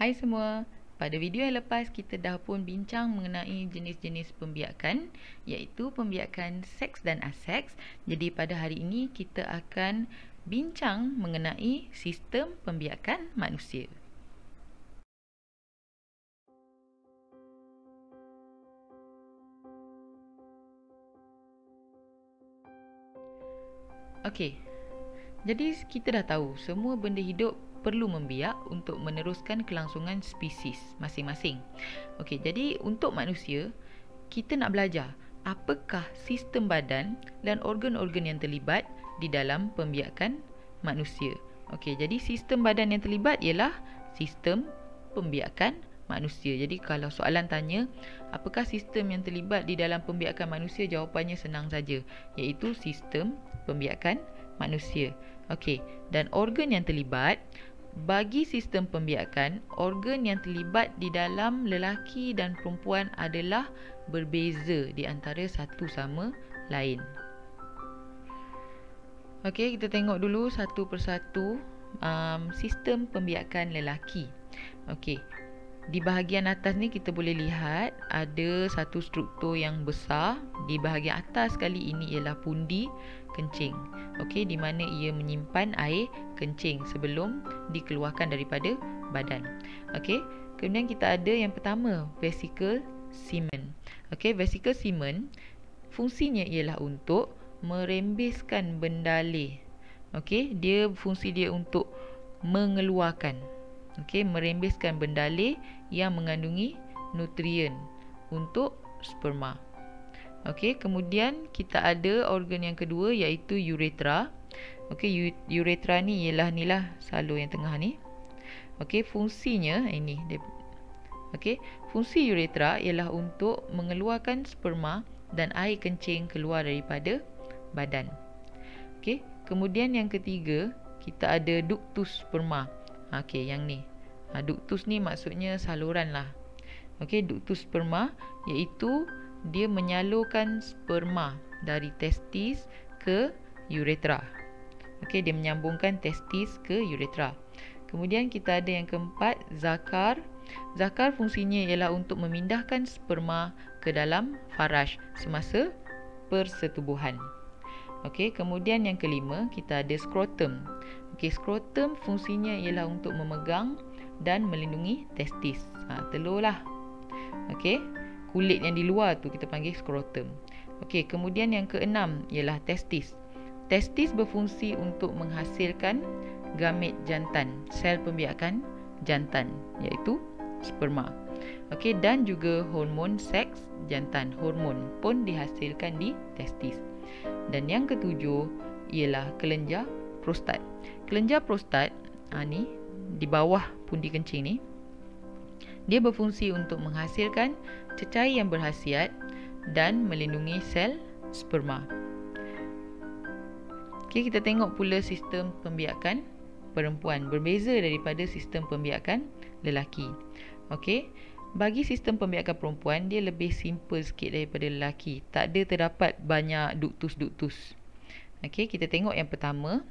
Hai semua, pada video yang lepas kita dah pun bincang mengenai jenis-jenis pembiakan, iaitu pembiakan seks dan aseks. Jadi pada hari ini kita akan bincang mengenai sistem pembiakan manusia. Okey, jadi kita dah tahu semua benda hidup perlu membiak untuk meneruskan kelangsungan spesies masing-masing. Okey, jadi untuk manusia, kita nak belajar apakah sistem badan dan organ-organ yang terlibat di dalam pembiakan manusia. Okey, jadi sistem badan yang terlibat ialah sistem pembiakan manusia. Jadi kalau soalan tanya, apakah sistem yang terlibat di dalam pembiakan manusia, jawapannya senang saja, iaitu sistem pembiakan manusia. Okey, dan organ yang terlibat, bagi sistem pembiakan, organ yang terlibat di dalam lelaki dan perempuan adalah berbeza di antara satu sama lain. Okey, kita tengok dulu satu persatu sistem pembiakan lelaki. Okey, di bahagian atas ni kita boleh lihat ada satu struktur yang besar. Di bahagian atas kali ini ialah pundi kencing. Okey, di mana ia menyimpan air kencing sebelum dikeluarkan daripada badan. Okey, kemudian kita ada yang pertama, vesicle semen. Okey, vesicle semen fungsinya ialah untuk merembeskan bendalih. Okey, fungsi dia untuk mengeluarkan. Okey, merembeskan bendalih yang mengandungi nutrien untuk sperma. Okey, kemudian kita ada organ yang kedua iaitu uretra. Okey, uretra ni ialah salur yang tengah ni. Okey, fungsinya ini dia. Okey, fungsi uretra ialah untuk mengeluarkan sperma dan air kencing keluar daripada badan. Okey, kemudian yang ketiga kita ada ductus sperma. Okey, yang ni. Ductus ni maksudnya saluran lah. Okey, ductus sperma iaitu dia menyalurkan sperma dari testis ke uretra. Okey, dia menyambungkan testis ke uretra. Kemudian kita ada yang keempat, zakar. Zakar fungsinya ialah untuk memindahkan sperma ke dalam faraj semasa persetubuhan. Okey, kemudian yang kelima kita ada skrotum. Okey, skrotum fungsinya ialah untuk memegang dan melindungi testis. Telur lah. Okey, kulit yang di luar tu kita panggil skrotum. Okey, kemudian yang keenam ialah testis. Testis berfungsi untuk menghasilkan gamet jantan, sel pembiakan jantan, iaitu sperma. Okey, dan juga hormon seks jantan, hormon pun dihasilkan di testis. Dan yang ketujuh ialah kelenjar prostat. Kelenjar prostat ni di bawah pundi kencing ni, dia berfungsi untuk menghasilkan cecair yang berkhasiat dan melindungi sel sperma. Okey, kita tengok pula sistem pembiakan perempuan berbeza daripada sistem pembiakan lelaki. Okey, bagi sistem pembiakan perempuan dia lebih simple sikit daripada lelaki. Tak ada terdapat banyak ductus-ductus. Okey, kita tengok yang pertama.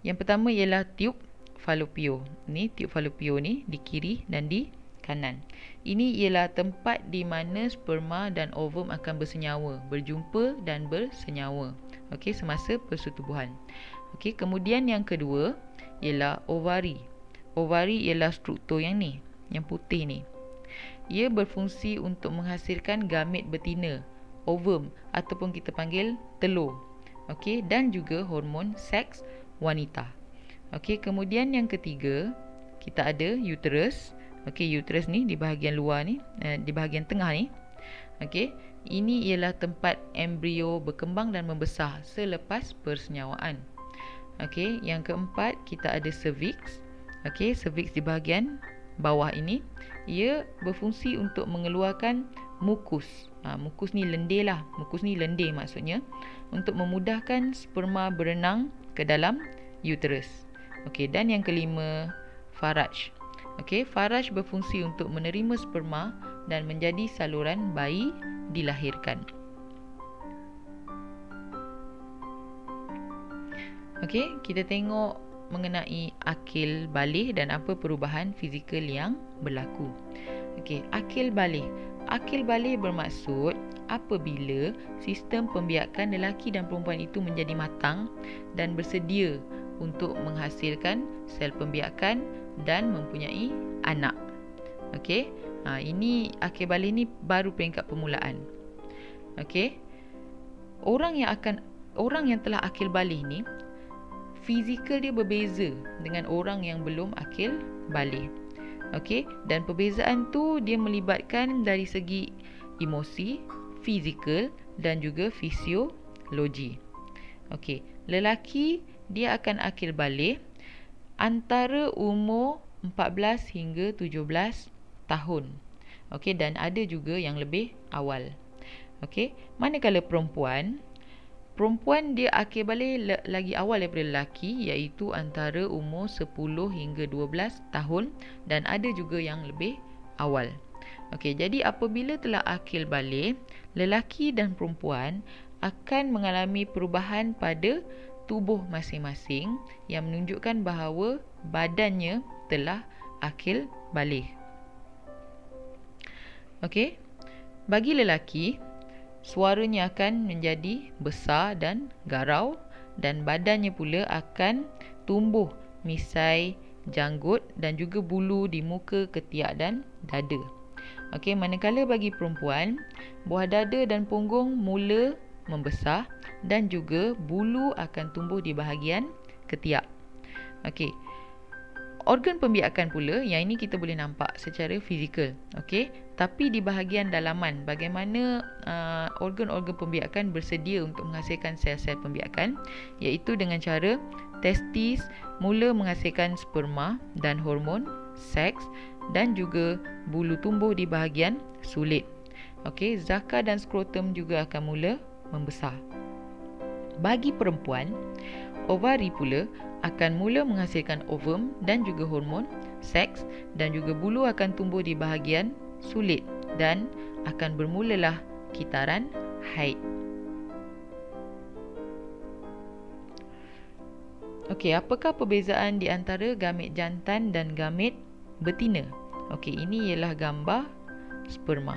Yang pertama ialah tube falopio. Ni tube falopio ni di kiri dan di kanan. Ini ialah tempat di mana sperma dan ovum akan bersenyawa, berjumpa dan bersenyawa. Okey, semasa persetubuhan. Okey, kemudian yang kedua ialah ovari. Ovari ialah struktur yang ni, yang putih ni. Ia berfungsi untuk menghasilkan gamet betina, ovum ataupun kita panggil telur. Okey, dan juga hormon seks wanita. Okey, kemudian yang ketiga kita ada uterus. Okey, uterus ni di bahagian luar ni, di bahagian tengah ni. Okey, ini ialah tempat embrio berkembang dan membesar selepas persenyawaan. Okey, yang keempat kita ada cervix. Okey, cervix di bahagian bawah ini, ia berfungsi untuk mengeluarkan mukus. Mukus ni lendir lah. Mukus ni lendir maksudnya untuk memudahkan sperma berenang ke dalam uterus. Okey, dan yang kelima faraj. Okey, faraj berfungsi untuk menerima sperma dan menjadi saluran bayi dilahirkan. Okey, kita tengok mengenai akil balih dan apa perubahan fizikal yang berlaku. Okey, akil balih. Akil balih bermaksud apabila sistem pembiakan lelaki dan perempuan itu menjadi matang dan bersedia untuk menghasilkan sel pembiakan dan mempunyai anak. Okey, ini akil balih ni baru peringkat permulaan. Okey, orang yang telah akil balih ni, fizikal dia berbeza dengan orang yang belum akil balih. Okey, dan perbezaan tu dia melibatkan dari segi emosi, fizikal dan juga fisiologi. Okey, lelaki dia akan akil balih antara umur 14 hingga 17 tahun. Okey, dan ada juga yang lebih awal. Okey, manakala perempuan dia akil balih lagi awal daripada lelaki, iaitu antara umur 10 hingga 12 tahun, dan ada juga yang lebih awal. Okey, jadi apabila telah akil balih, lelaki dan perempuan akan mengalami perubahan pada tubuh masing-masing yang menunjukkan bahawa badannya telah akil balih. Okey, bagi lelaki, suaranya akan menjadi besar dan garau, dan badannya pula akan tumbuh misai, janggut dan juga bulu di muka, ketiak dan dada. Okey, manakala bagi perempuan, buah dada dan punggung mula membesar dan juga bulu akan tumbuh di bahagian ketiak. Okey, organ pembiakan pula, yang ini kita boleh nampak secara fizikal. Okey, tapi di bahagian dalaman, bagaimana organ-organ pembiakan bersedia untuk menghasilkan sel-sel pembiakan, iaitu dengan cara testis mula menghasilkan sperma dan hormon seks, dan juga bulu tumbuh di bahagian sulit. Okey, zakar dan skrotum juga akan mula membesar. Bagi perempuan, ovari pula akan mula menghasilkan ovum dan juga hormon seks, dan juga bulu akan tumbuh di bahagian sulit, dan akan bermulalah kitaran haid. Okey, apakah perbezaan di antara gamit jantan dan gamit betina? Okey, ini ialah gambar sperma.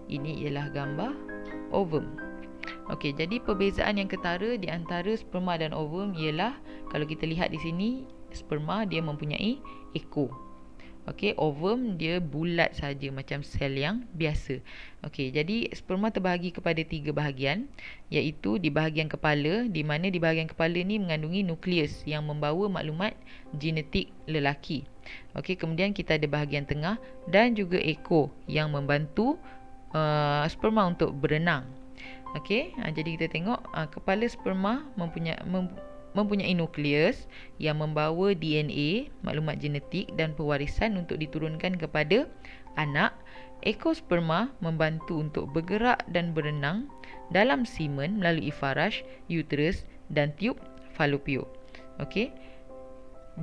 Ini ialah gambar ovum. Okey, jadi perbezaan yang ketara di antara sperma dan ovum ialah, kalau kita lihat di sini, sperma dia mempunyai ekor. Okey, ovum dia bulat saja macam sel yang biasa. Okey, jadi sperma terbahagi kepada 3 bahagian, iaitu di bahagian kepala, di mana di bahagian kepala ni mengandungi nukleus yang membawa maklumat genetik lelaki. Okey, kemudian kita ada bahagian tengah dan juga ekor yang membantu sperma untuk berenang. Okey, jadi kita tengok kepala sperma mempunyai nukleus yang membawa DNA, maklumat genetik dan pewarisan untuk diturunkan kepada anak. Ekor sperma membantu untuk bergerak dan berenang dalam semen melalui faraj, uterus dan tiub falopio. Okey,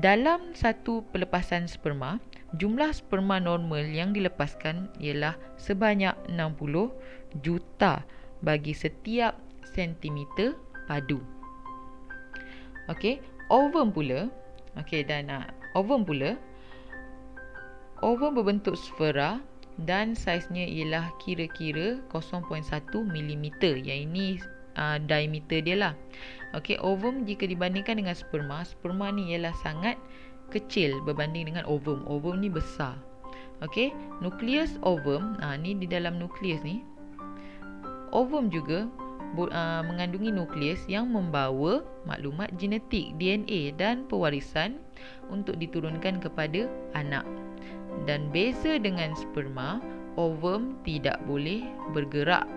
dalam satu pelepasan sperma, jumlah sperma normal yang dilepaskan ialah sebanyak 60 juta bagi setiap sentimeter padu. Okey, ovum pula. Okey, dan ovum pula, ovum berbentuk sfera dan saiznya ialah kira-kira 0.1 mm. Yang ini diameter dia lah. Okey, ovum jika dibandingkan dengan sperma, sperma ni ialah sangat kecil berbanding dengan ovum. Ovum ni besar. Okey, nukleus ovum, ni di dalam nukleus ni, ovum juga mengandungi nukleus yang membawa maklumat genetik, DNA dan pewarisan untuk diturunkan kepada anak. Dan beza dengan sperma, ovum tidak boleh bergerak.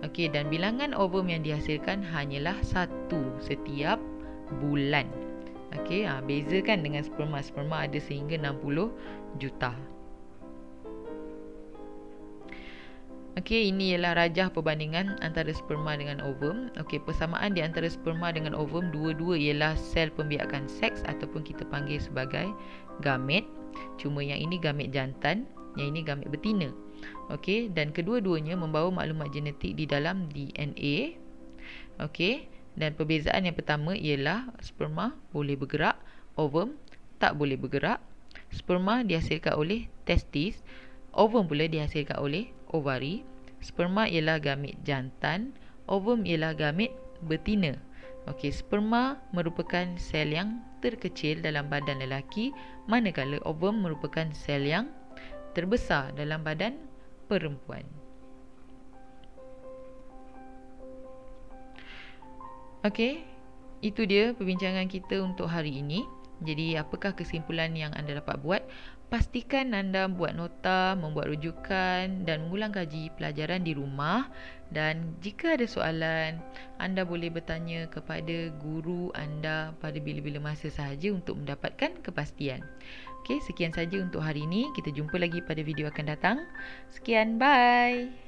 Okey, dan bilangan ovum yang dihasilkan hanyalah 1 setiap bulan. Okey, beza kan dengan sperma. Sperma ada sehingga 60 juta. Okey, ini ialah rajah perbandingan antara sperma dengan ovum. Okey, persamaan di antara sperma dengan ovum, dua-dua ialah sel pembiakan seks ataupun kita panggil sebagai gamet. Cuma yang ini gamet jantan, yang ini gamet betina. Okey, dan kedua-duanya membawa maklumat genetik di dalam DNA. Okey, Dan perbezaan yang pertama ialah sperma boleh bergerak, ovum tak boleh bergerak. Sperma dihasilkan oleh testis, ovum pula dihasilkan oleh ovari. Sperma ialah gamit jantan, ovum ialah gamit betina. Okey, sperma merupakan sel yang terkecil dalam badan lelaki, manakala ovum merupakan sel yang terbesar dalam badan perempuan. Okey, itu dia perbincangan kita untuk hari ini. Jadi, apakah kesimpulan yang anda dapat buat? Pastikan anda buat nota, membuat rujukan dan mengulang kaji pelajaran di rumah. Dan jika ada soalan, anda boleh bertanya kepada guru anda pada bila-bila masa sahaja untuk mendapatkan kepastian. Okey, sekian saja untuk hari ini. Kita jumpa lagi pada video akan datang. Sekian, bye.